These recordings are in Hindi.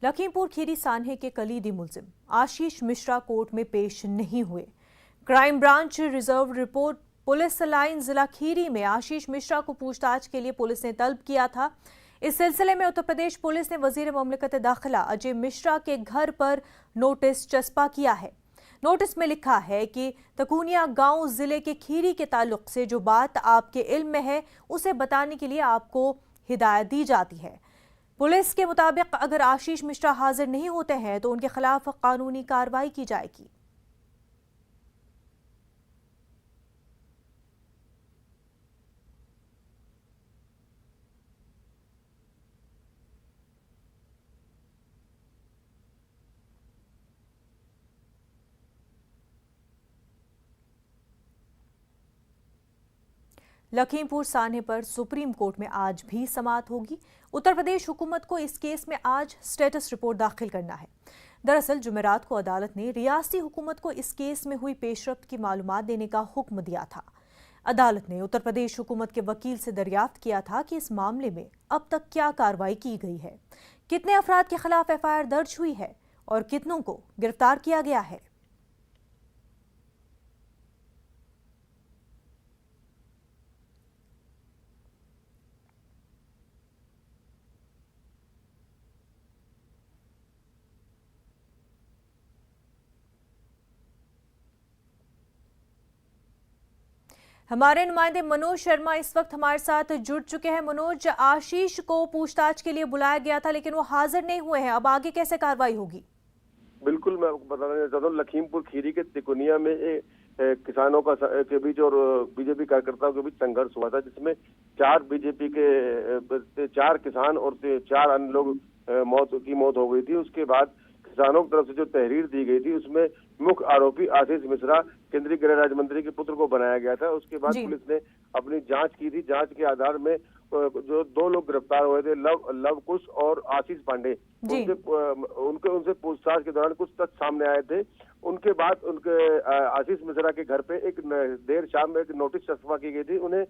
लखीमपुर खीरी सान्हे के कलीदी मुलजिम आशीष मिश्रा कोर्ट में पेश नहीं हुए। Crime branch reserve report police line जिला खीरी में आशीष मिश्रा को पूछताछ के लिए पुलिस ने तलब किया था। इस सिलसिले में उत्तर प्रदेश पुलिस ने वजीर मुमलिकत दाखिला अजय मिश्रा के घर पर नोटिस चस्पा किया है। नोटिस में लिखा है कि तकुनिया गांव जिले के खीरी के ताल्लुक से जो बात आपके इल्म में है उसे बताने के लिए आपको हिदायत दी जाती है। पुलिस के मुताबिक अगर आशीष मिश्रा हाजिर नहीं होते हैं तो उनके खिलाफ कानूनी कार्रवाई की जाएगी। लखीमपुर सान्हे पर सुप्रीम कोर्ट में आज भी समाअत होगी। उत्तर प्रदेश हुकूमत को इस केस में आज स्टेटस रिपोर्ट दाखिल करना है। दरअसल जुमेरात को अदालत ने रियासती हुकूमत को इस केस में हुई पेशरफ्त की मालूमात देने का हुक्म दिया था। अदालत ने उत्तर प्रदेश हुकूमत के वकील से दरियाफ्त किया था कि इस मामले में अब तक क्या कार्रवाई की गई है, कितने अफराद के खिलाफ एफआईआर दर्ज हुई है और कितनों को गिरफ्तार किया गया है। हमारे नुमाइंदे मनोज शर्मा इस वक्त हमारे साथ जुड़ चुके हैं। मनोज, आशीष को पूछताछ के लिए बुलाया गया था लेकिन वो हाजिर नहीं हुए हैं, अब आगे कैसे कार्रवाई होगी? बिल्कुल, मैं बताना चाहता हूँ लखीमपुर खीरी के तिकोनिया में किसानों का के बीच और बीजेपी कार्यकर्ताओं के बीच संघर्ष हुआ था, जिसमें 4 बीजेपी के 4 किसान और 4 अन्य लोग मौत हो गई थी। उसके बाद किसानों की तरफ से जो तहरीर दी गई थी उसमें मुख्य आरोपी आशीष मिश्रा केंद्रीय गृह राज्य मंत्री के पुत्र को बनाया गया था। उसके बाद पुलिस ने अपनी जांच की थी। जांच के आधार में जो 2 लोग गिरफ्तार हुए थे, लव कुश और आशीष पांडे, उनसे पूछताछ के दौरान कुछ तथ्य सामने आए थे। उनके बाद उनके आशीष मिश्रा के घर पे एक देर शाम में एक नोटिस चस्पा की गई थी। उन्हें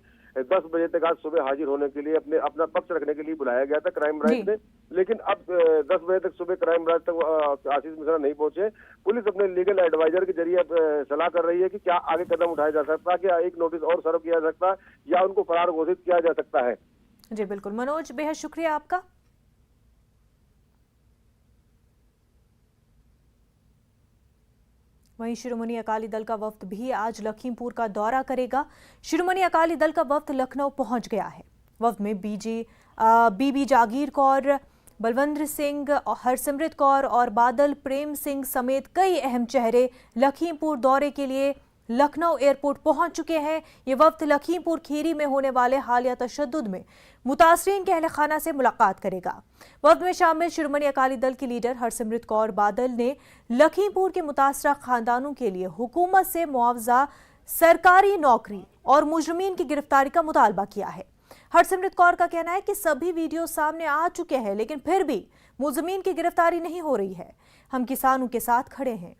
10 बजे तक आज सुबह हाजिर होने के लिए अपना पक्ष रखने के लिए बुलाया गया था क्राइम ब्रांच ने, लेकिन अब 10 बजे तक सुबह क्राइम ब्रांच तक आशीष मिश्रा नहीं पहुंचे। पुलिस अपने लीगल एडवाइजर के जरिए सलाह कर रही है कि क्या आगे कदम उठाया जा सकता है, क्या एक नोटिस और सर्व किया जा सकता है या उनको फरार घोषित किया जा सकता है। जी बिल्कुल मनोज, बेहद शुक्रिया आपका। वहीं शिरोमणि अकाली दल का वफ्द भी आज लखीमपुर का दौरा करेगा। शिरोमणि अकाली दल का वफ्द लखनऊ पहुंच गया है। वफ्द में बीबी जागीर कौर, बलवंत सिंह, हरसिमरत कौर और बादल प्रेम सिंह समेत कई अहम चेहरे लखीमपुर दौरे के लिए लखनऊ एयरपोर्ट पहुंच चुके हैं। ये वफ्द लखीमपुर खीरी में होने वाले हालिया तशद्दुद में मुतासरीन के अहल खाना से मुलाकात करेगा। वफ्द में शामिल शिरोमणि अकाली दल की लीडर हरसिमरत कौर बादल ने लखीमपुर के मुतासरा खानदानों के लिए हुकूमत से मुआवजा, सरकारी नौकरी और मुजरिमीन की गिरफ्तारी का मुतालबा किया है। हरसिमरत कौर का कहना है कि सभी वीडियो सामने आ चुके हैं लेकिन फिर भी मुजरिमीन की गिरफ्तारी नहीं हो रही है। हम किसानों के साथ खड़े हैं।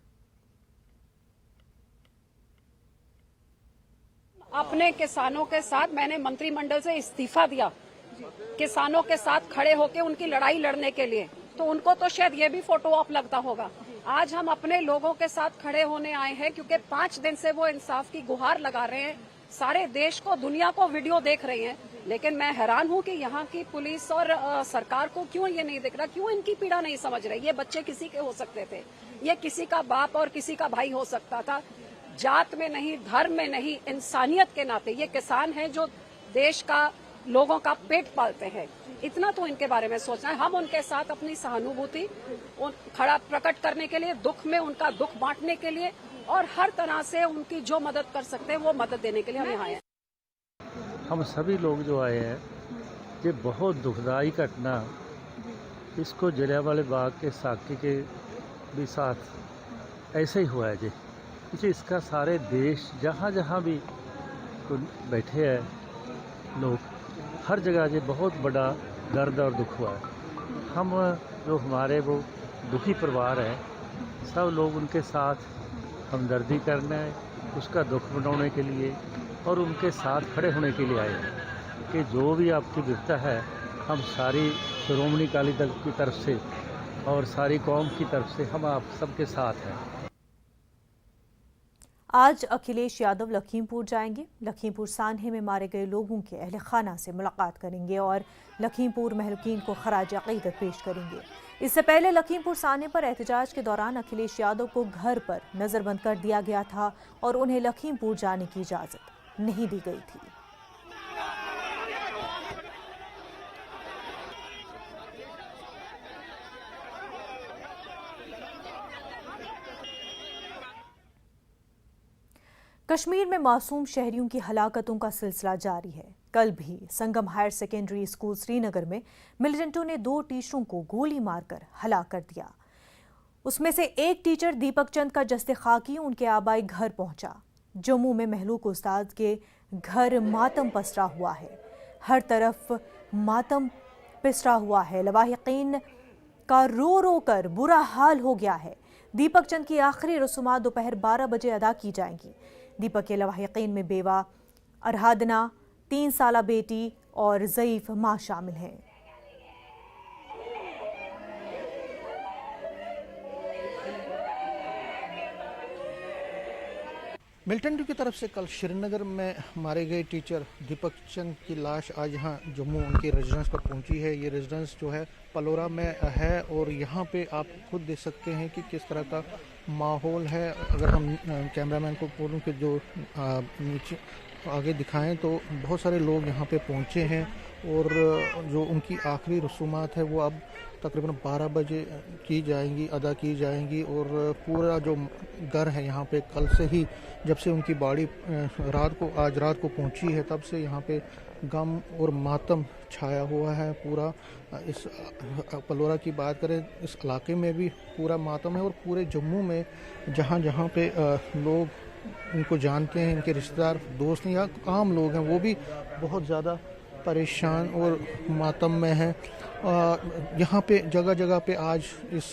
अपने किसानों के साथ मैंने मंत्रिमंडल से इस्तीफा दिया, किसानों के साथ खड़े होकर उनकी लड़ाई लड़ने के लिए। तो उनको तो शायद ये भी फोटो ऑफ लगता होगा। आज हम अपने लोगों के साथ खड़े होने आए हैं क्योंकि 5 दिन से वो इंसाफ की गुहार लगा रहे हैं। सारे देश को, दुनिया को वीडियो देख रहे हैं, लेकिन मैं हैरान हूं कि यहाँ की पुलिस और सरकार को क्यों ये नहीं दिख रहा, क्यों इनकी पीड़ा नहीं समझ रही। ये बच्चे किसी के हो सकते थे, ये किसी का बाप और किसी का भाई हो सकता था। जात में नहीं, धर्म में नहीं, इंसानियत के नाते ये किसान हैं जो देश का, लोगों का पेट पालते हैं। इतना तो इनके बारे में सोचना है। हम उनके साथ अपनी सहानुभूति खड़ा प्रकट करने के लिए, दुख में उनका दुख बांटने के लिए और हर तरह से उनकी जो मदद कर सकते हैं वो मदद देने के लिए हम यहाँ आए हैं। हम सभी लोग जो आए हैं, ये बहुत दुखदाई घटना, इसको जलियांवाला बाग के साके के भी साथ ऐसे ही हुआ है जी। इसका सारे देश, जहाँ जहाँ भी बैठे हैं लोग, हर जगह ये बहुत बड़ा दर्द और दुख हुआ है। हम जो हमारे वो दुखी परिवार है, सब लोग उनके साथ हमदर्दी करने, उसका दुख मनाने के लिए और उनके साथ खड़े होने के लिए आए हैं कि जो भी आपकी विपदा है, हम सारी शिरोमणि अकाली दल की तरफ से और सारी कौम की तरफ से हम आप सबके साथ हैं। आज अखिलेश यादव लखीमपुर जाएंगे। लखीमपुर सान्हे में मारे गए लोगों के अहल खाना से मुलाकात करेंगे और लखीमपुर महलुकीन को खराज अकीदत पेश करेंगे। इससे पहले लखीमपुर सान्हे पर एहतजाज के दौरान अखिलेश यादव को घर पर नजरबंद कर दिया गया था और उन्हें लखीमपुर जाने की इजाजत नहीं दी गई थी। कश्मीर में मासूम शहरियों की हलाकतों का सिलसिला जारी है। कल भी संगम हायर सेकेंडरी स्कूल श्रीनगर में मिलिटेंटों ने 2 टीचरों को गोली मारकर हलाक कर दिया। उसमें से एक टीचर दीपक चंद का जस्ते खाकी उनके आबाई घर पहुंचा। जम्मू में महलूक उस्ताद के घर मातम पसरा हुआ है। हर तरफ मातम पिसरा हुआ है। लवाहिकीन का रो रो कर बुरा हाल हो गया है। दीपक चंद की आखिरी रसूमात दोपहर 12 बजे अदा की जाएंगी। दीपक के लवाहिकीन में बेवा अरहादना, 3 साला बेटी और ज़ईफ मां शामिल हैं। मिलिटेंट की तरफ से कल श्रीनगर में मारे गए टीचर दीपक चंद की लाश आज यहाँ जम्मू उनकी रेजिडेंस पर पहुंची है। ये रेजिडेंस जो है पलोरा में है और यहाँ पे आप खुद देख सकते हैं कि किस तरह का माहौल है। अगर हम कैमरामैन को बोलूँ कि जो नीचे आगे दिखाएं तो बहुत सारे लोग यहाँ पे पहुँचे हैं और जो उनकी आखिरी रसूमात है वो अब तकरीबन 12 बजे की जाएंगी, अदा की जाएंगी। और पूरा जो घर है यहाँ पे कल से ही जब से उनकी बॉडी आज रात को पहुँची है तब से यहाँ पे गम और मातम छाया हुआ है। पूरा इस पलोरा की बात करें इस इलाके में भी पूरा मातम है और पूरे जम्मू में जहाँ जहाँ पे लोग उनको जानते हैं, इनके रिश्तेदार दोस्त हैं या आम लोग हैं, वो भी बहुत ज़्यादा परेशान और मातम में हैं। यहाँ पे जगह जगह पे आज इस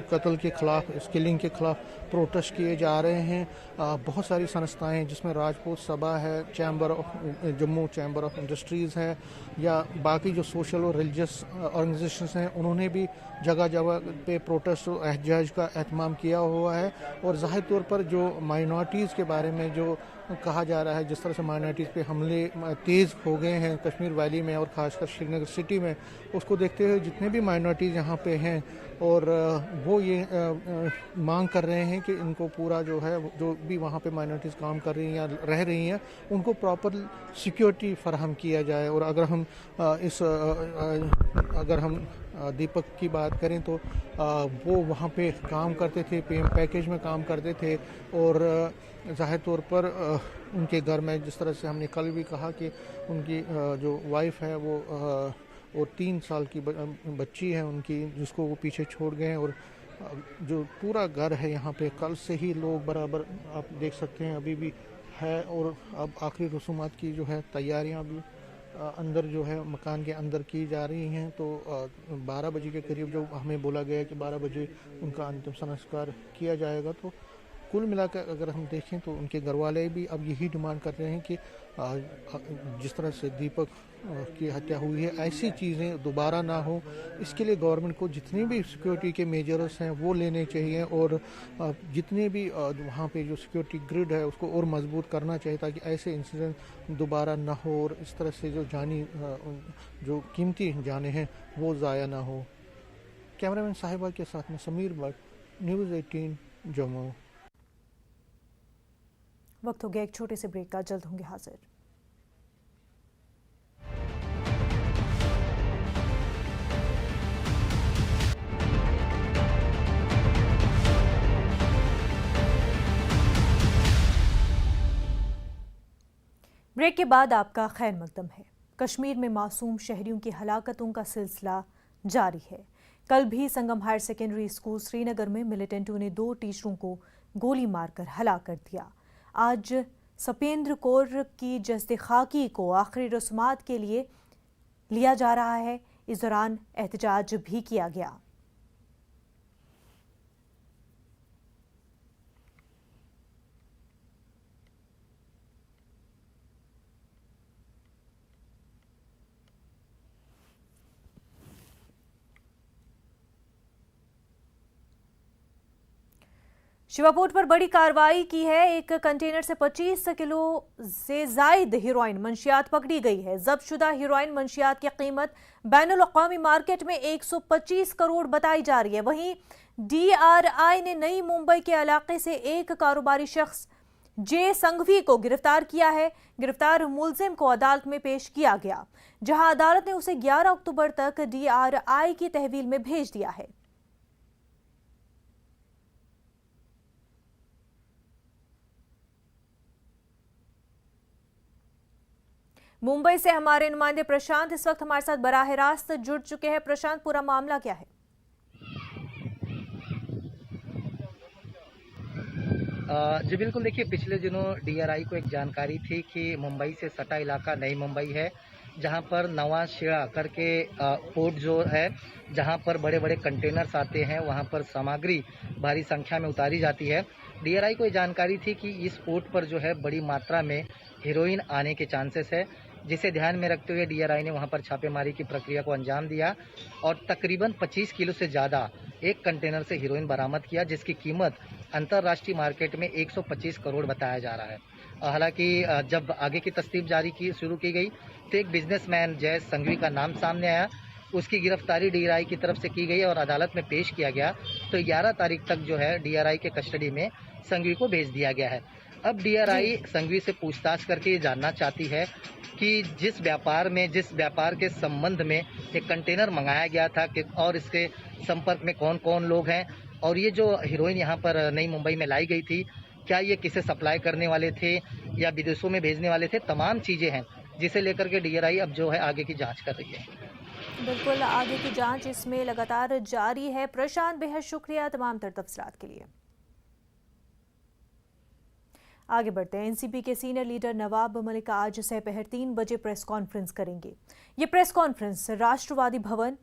कत्ल के ख़िलाफ़, इस किलिंग के ख़िलाफ़ प्रोटेस्ट किए जा रहे हैं। बहुत सारी संस्थाएं हैं जिसमें राजपूत सभा है, जम्मू चैम्बर ऑफ इंडस्ट्रीज़ है या बाकी जो सोशल और रिलीजियस ऑर्गेनाइजेशंस हैं उन्होंने भी जगह जगह पे प्रोटेस्ट और एहतजाज का एहतमाम किया हुआ है। और ज़ाहिर तौर पर जो माइनॉरिटीज़ के बारे में जो कहा जा रहा है, जिस तरह से माइनॉरिटीज़ पे हमले तेज़ हो गए हैं कश्मीर वैली में और ख़ासकर श्रीनगर सिटी में, उसको देखते हुए जितने भी माइनॉरिटीज़ यहाँ पे हैं और वो ये मांग कर रहे हैं कि इनको पूरा जो है जो भी वहाँ पे माइनॉरिटीज़ काम कर रही हैं या रह रही हैं उनको प्रॉपर सिक्योरिटी फराहम किया जाए। और अगर हम दीपक की बात करें तो वो वहाँ पे काम करते थे, PM पैकेज में काम करते थे और ज़ाहिर तौर पर उनके घर में जिस तरह से हमने कल भी कहा कि उनकी जो वाइफ है वो और 3 साल की बच्ची है उनकी, जिसको वो पीछे छोड़ गए हैं। और जो पूरा घर है यहाँ पे कल से ही लोग बराबर आप देख सकते हैं अभी भी है। और अब आखिरी रसूमात की जो है तैयारियाँ भी अंदर जो है मकान के अंदर की जा रही हैं। तो 12 बजे के करीब जो हमें बोला गया कि 12 बजे उनका अंतिम संस्कार किया जाएगा। तो कुल मिलाकर अगर हम देखें तो उनके घर वाले भी अब यही डिमांड कर रहे हैं कि जिस तरह से दीपक की हत्या हुई है ऐसी चीज़ें दोबारा ना हो। इसके लिए गवर्नमेंट को जितने भी सिक्योरिटी के मेजर्स हैं वो लेने चाहिए और जितने भी वहाँ पे जो सिक्योरिटी ग्रिड है उसको और मजबूत करना चाहिए ताकि ऐसे इंसिडेंट दोबारा ना हो और इस तरह से जो जो कीमती जाने हैं वो ज़ाया ना हो। कैमरामैन साहिबा के साथ में समीर भट्ट, न्यूज़ 18 जम्मू। वक्त हो गया एक छोटे से ब्रेक का, जल्द होंगे हाजिर। ब्रेक के बाद आपका खैर मकदम है। कश्मीर में मासूम शहरियों की हलाकतों का सिलसिला जारी है। कल भी संगम हायर सेकेंडरी स्कूल श्रीनगर में मिलिटेंटों ने 2 टीचरों को गोली मारकर हलाक कर दिया। आज सपेंद्र कौर की जस्ते खाकी को आखिरी रस्मात के लिए लिया जा रहा है। इस दौरान एहतजाज भी किया गया। शिवापुर पर बड़ी कार्रवाई की है। एक कंटेनर से 25 किलो से जायद हीरोइन मंशियात पकड़ी गई है। जब्तशुदा हीरोइन मंशियात की कीमत बैनुल-अक़वामी मार्केट में 125 करोड़ बताई जा रही है। वहीं DRI ने नई मुंबई के इलाके से एक कारोबारी शख्स जे संघवी को गिरफ्तार किया है। गिरफ्तार मुलजिम को अदालत में पेश किया गया, जहां अदालत ने उसे 11 अक्टूबर तक DRI की तहवील में भेज दिया है। मुंबई से हमारे नुमाइंदे प्रशांत इस वक्त हमारे साथ बराह रास्त जुड़ चुके हैं। प्रशांत, पूरा मामला क्या है? जी बिल्कुल, देखिए पिछले दिनों DRI को एक जानकारी थी कि मुंबई से सटा इलाका नई मुंबई है, जहां पर नवाशिड़ा करके पोर्ट जो है, जहां पर बड़े बड़े कंटेनर्स आते हैं, वहां पर सामग्री भारी संख्या में उतारी जाती है। DRI को ये जानकारी थी कि इस पोर्ट पर जो है बड़ी मात्रा में हीरोइन आने के चांसेस है, जिसे ध्यान में रखते हुए DRI ने वहां पर छापेमारी की प्रक्रिया को अंजाम दिया और तकरीबन 25 किलो से ज़्यादा एक कंटेनर से हीरोइन बरामद किया, जिसकी कीमत अंतर्राष्ट्रीय मार्केट में 125 करोड़ बताया जा रहा है। हालांकि जब आगे की तस्दीक शुरू की गई तो एक बिजनेसमैन जय संघवी का नाम सामने आया। उसकी गिरफ्तारी DRI की तरफ से की गई और अदालत में पेश किया गया। तो 11 तारीख तक जो है DRI के कस्टडी में संघवी को भेज दिया गया है। अब DRI संघवी से पूछताछ करके ये जानना चाहती है कि जिस व्यापार के संबंध में एक कंटेनर मंगाया गया था कि और इसके संपर्क में कौन कौन लोग हैं, और ये जो हीरोइन यहाँ पर नई मुंबई में लाई गई थी, क्या ये किसे सप्लाई करने वाले थे या विदेशों में भेजने वाले थे, तमाम चीज़ें हैं जिसे लेकर के DRI अब जो है आगे की जांच कर रही है। बिल्कुल, आगे की जांच इसमें लगातार जारी है। प्रशांत, बेहद शुक्रिया तमाम तफसीलात के लिए। आगे बढ़ते हैं। एनसीपी के सीनियर लीडर नवाब मलिक आज दोपहर 3 बजे प्रेस कॉन्फ्रेंस करेंगे। ये press conference Rashtrawadi Bhavan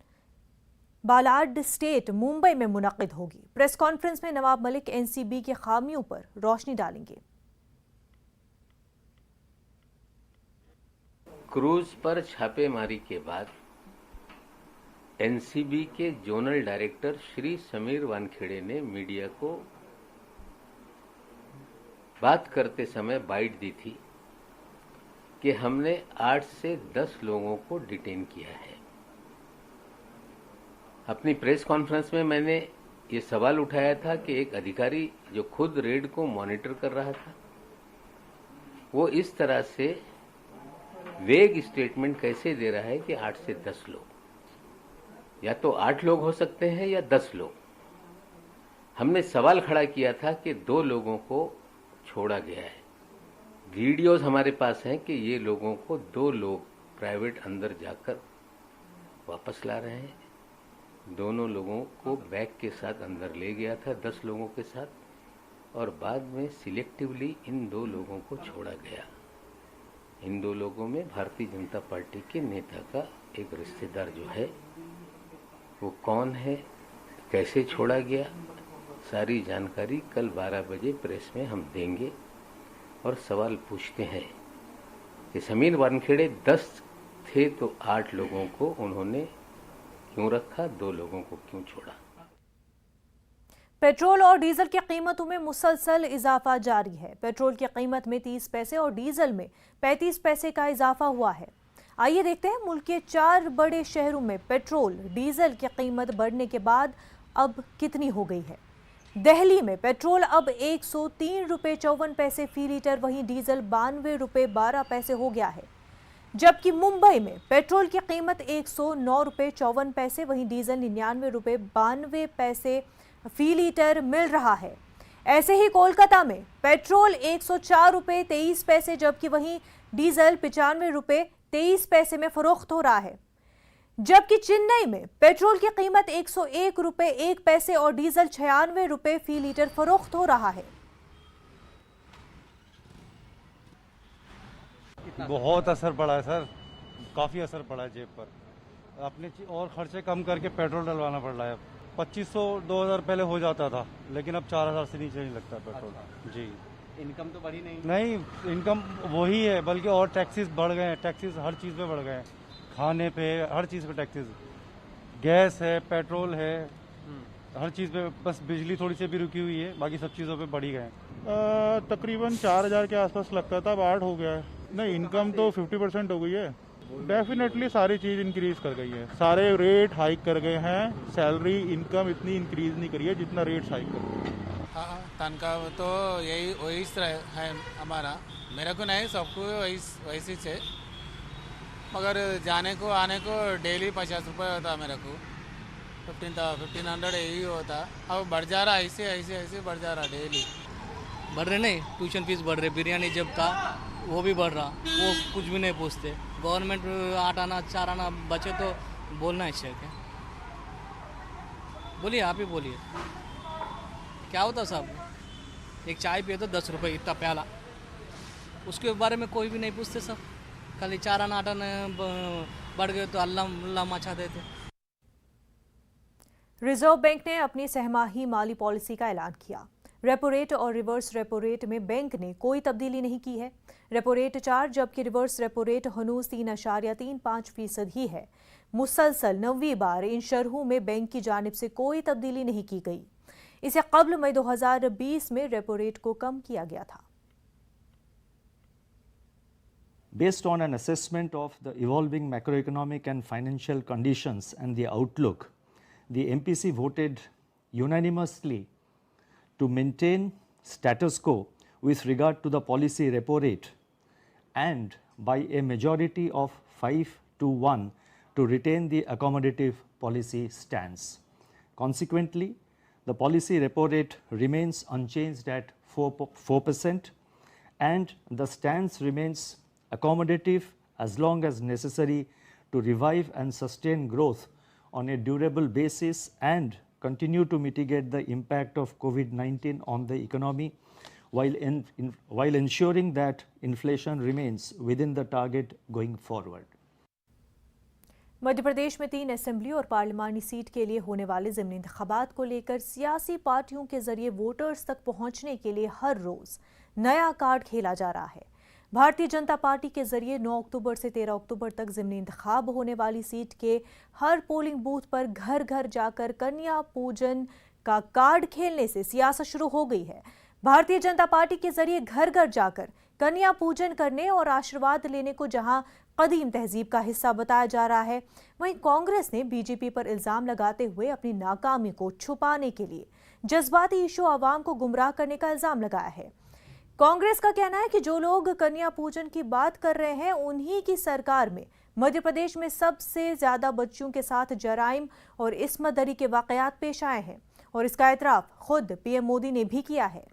बालाड state Mumbai में मुनक्किद होगी। प्रेस कॉन्फ्रेंस में नवाब मलिक एनसीबी की खामियों पर रोशनी डालेंगे। क्रूज पर छापेमारी के बाद एनसीबी के जोनल डायरेक्टर श्री समीर वानखेड़े ने मीडिया को बात करते समय बाइट दी थी कि हमने 8 से 10 लोगों को डिटेन किया है। अपनी प्रेस कॉन्फ्रेंस में मैंने ये सवाल उठाया था कि एक अधिकारी जो खुद रेड को मॉनिटर कर रहा था, वो इस तरह से वेग स्टेटमेंट कैसे दे रहा है कि 8 से 10 लोग, या तो 8 लोग हो सकते हैं या 10 लोग। हमने सवाल खड़ा किया था कि 2 लोगों को छोड़ा गया है। वीडियोस हमारे पास हैं कि ये लोगों को 2 लोग प्राइवेट अंदर जाकर वापस ला रहे हैं। दोनों लोगों को बैग के साथ अंदर ले गया था 10 लोगों के साथ, और बाद में सिलेक्टिवली इन 2 लोगों को छोड़ा गया। इन 2 लोगों में भारतीय जनता पार्टी के नेता का एक रिश्तेदार जो है, वो कौन है, कैसे छोड़ा गया, सारी जानकारी कल 12 बजे प्रेस में हम देंगे। और सवाल पूछते हैं कि समीर वानखेड़े 10 थे तो 8 लोगों को उन्होंने क्यों रखा, 2 लोगों को क्यों छोड़ा। पेट्रोल और डीजल की कीमतों में मुसलसल इजाफा जारी है। पेट्रोल की कीमत में 30 पैसे और डीजल में 35 पैसे का इजाफा हुआ है। आइए देखते हैं मुल्क के 4 बड़े शहरों में पेट्रोल डीजल की कीमत बढ़ने के बाद अब कितनी हो गई है। दिल्ली में पेट्रोल अब 103 रुपये 54 पैसे फी लीटर, वहीं डीजल 92 रुपये 12 पैसे हो गया है। जबकि मुंबई में पेट्रोल की कीमत 109 रुपये 54 पैसे, वहीं डीजल 99 रुपये 92 पैसे फी लीटर मिल रहा है। ऐसे ही कोलकाता में पेट्रोल 104 रुपये 23 पैसे, जबकि वहीं डीजल 95 रुपये 23 पैसे में फरोख्त हो रहा है। जबकि चेन्नई में पेट्रोल की कीमत 101 रुपये 1 पैसे और डीजल 96 रुपये फी लीटर फरोख्त हो रहा है। बहुत असर पड़ा है सर, काफ़ी असर पड़ा है जेब पर। अपने और खर्चे कम करके पेट्रोल डलवाना पड़ रहा है। 2500-2000 पहले हो जाता था, लेकिन अब 4000 से नीचे नहीं लगता पेट्रोल। अच्छा। जी, इनकम तो बढ़ी नहीं? नहीं, इनकम वही है, बल्कि और टैक्सेस बढ़ गए हैं। टैक्सेस हर चीज़ पे बढ़ गए हैं, खाने पे, हर चीज़ पे टैक्सेस। गैस है, पेट्रोल है, हर चीज़ पे बस बिजली थोड़ी सी भी रुकी हुई है, बाकी सब चीज़ों पे बढ़ ही गए। तकरीबन 4,000 के आसपास लगता था, अब 8 हो गया है। नहीं, इनकम तो 50% हो गई है। डेफिनेटली सारी चीज़ इंक्रीज कर गई है, सारे रेट हाइक कर गए हैं। सैलरी इनकम इतनी इंक्रीज नहीं करी है जितना रेट हाइक कर गए। हाँ, तनख्वाह तो यही वही है हमारा, मेरे को नहीं, सबको वैसी है, मगर जाने को आने को डेली 50 रुपये होता मेरे को, 1500 यही होता। अब बढ़ जा रहा, ऐसे बढ़ जा रहा डेली। बढ़ रहे नहीं, ट्यूशन फीस बढ़ रहे, बिरयानी जब था वो भी बढ़ रहा, वो कुछ भी नहीं पूछते। गवर्नमेंट 8 आना 4 आना बचे तो बोलना ही चाहिए। बोलिए, आप ही बोलिए, क्या होता साहब? एक चाय पिए तो 10 रुपये इतना प्याला, उसके बारे में कोई भी नहीं पूछते सब। खाली 4 आना 8 आना बढ़ गए तो अल्लाह मचा देते। रिजर्व बैंक ने अपनी सहमाही माली पॉलिसी का ऐलान किया। रेपो रेट और रिवर्स रेपो रेट में बैंक ने कोई तब्दीली नहीं की है। रेपो रेट 4 जबकि रिवर्स रेपो रेट हनूज 3.35% ही है। मुसलसल 9वीं बार इन शरहों में बैंक की जानिब से कोई तब्दीली नहीं की गई। इससे कबल मई 2020 में रेपो रेट को कम किया गया था। Based on an assessment of the evolving macroeconomic and financial conditions and the outlook, the MPC voted unanimously to maintain status quo with regard to the policy repo rate and by a majority of 5-1 to retain the accommodative policy stance. Consequently, the policy repo rate remains unchanged at 4% and the stance remains accommodative as long as necessary to revive and sustain growth on a durable basis and continue to mitigate the impact of COVID-19 on the economy while ensuring that inflation remains within the target going forward. Madhya Pradesh में 3 असेंबली और पार्लिमानी सीट के लिए होने वाले ज़िमनी इंतखाबात को लेकर सियासी पार्टियों के जरिए वोटर्स तक पहुंचने के लिए हर रोज नया कार्ड खेला जा रहा है। भारतीय जनता पार्टी के जरिए 9 अक्टूबर से 13 अक्टूबर तक ज़िमनी इंतखाब होने वाली सीट के हर पोलिंग बूथ पर घर घर जाकर कन्या पूजन का कार्ड खेलने से सियासत शुरू हो गई है। भारतीय जनता पार्टी के जरिए घर घर जाकर कन्या पूजन करने और आशीर्वाद लेने को जहां कदीम तहजीब का हिस्सा बताया जा रहा है, वहीं कांग्रेस ने बीजेपी पर इल्जाम लगाते हुए अपनी नाकामी को छुपाने के लिए जज्बाती इशू आवाम को गुमराह करने का इल्जाम लगाया है। कांग्रेस का कहना है कि जो लोग कन्या पूजन की बात कर रहे हैं उन्हीं की सरकार में मध्य प्रदेश में सबसे ज्यादा बच्चियों के साथ जराइम और इस्मत दरी के वाकयात पेश आए हैं और इसका एतराफ खुद पीएम मोदी ने भी किया है।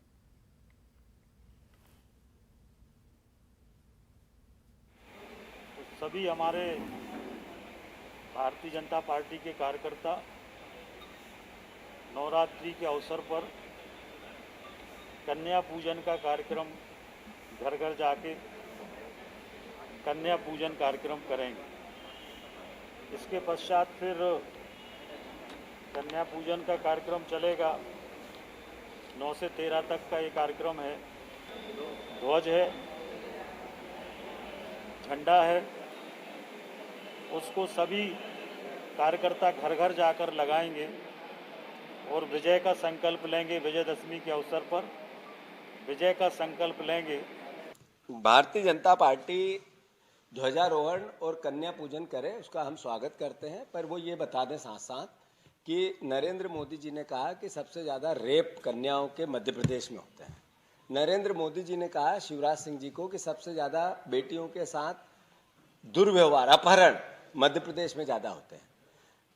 सभी हमारे भारतीय जनता पार्टी के कार्यकर्ता नवरात्रि के अवसर पर कन्या पूजन का कार्यक्रम घर घर जाके कन्या पूजन कार्यक्रम करेंगे। इसके पश्चात फिर कन्या पूजन का कार्यक्रम चलेगा। 9 से 13 तक का ये कार्यक्रम है। ध्वज है, झंडा है, उसको सभी कार्यकर्ता घर घर जाकर लगाएंगे और विजय का संकल्प लेंगे। विजयदशमी के अवसर पर विजय का संकल्प लेंगे। भारतीय जनता पार्टी ध्वजारोहण और कन्या पूजन करे, उसका हम स्वागत करते हैं, पर वो ये बता दें साथ साथ कि नरेंद्र मोदी जी ने कहा कि सबसे ज़्यादा रेप कन्याओं के मध्य प्रदेश में होते हैं। नरेंद्र मोदी जी ने कहा शिवराज सिंह जी को कि सबसे ज़्यादा बेटियों के साथ दुर्व्यवहार, अपहरण मध्य प्रदेश में ज़्यादा होते हैं।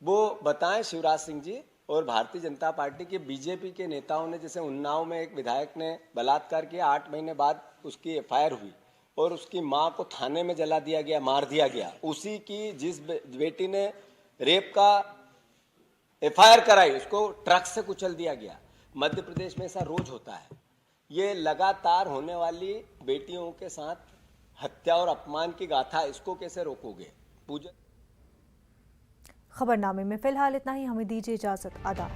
वो बताएं शिवराज सिंह जी। और भारतीय जनता पार्टी के बीजेपी के नेताओं ने, जैसे उन्नाव में एक विधायक ने बलात्कार किया, 8 महीने बाद उसकी एफआईआर हुई और उसकी मां को थाने में जला दिया गया, मार दिया गया। उसी की जिस बेटी ने रेप का एफआईआर कराई उसको ट्रक से कुचल दिया गया। मध्य प्रदेश में ऐसा रोज होता है। ये लगातार होने वाली बेटियों के साथ हत्या और अपमान की गाथा, इसको कैसे रोकोगे? पूजन। खबरनामे में फिलहाल इतना ही, हमें दीजिए इजाजत। आदाब।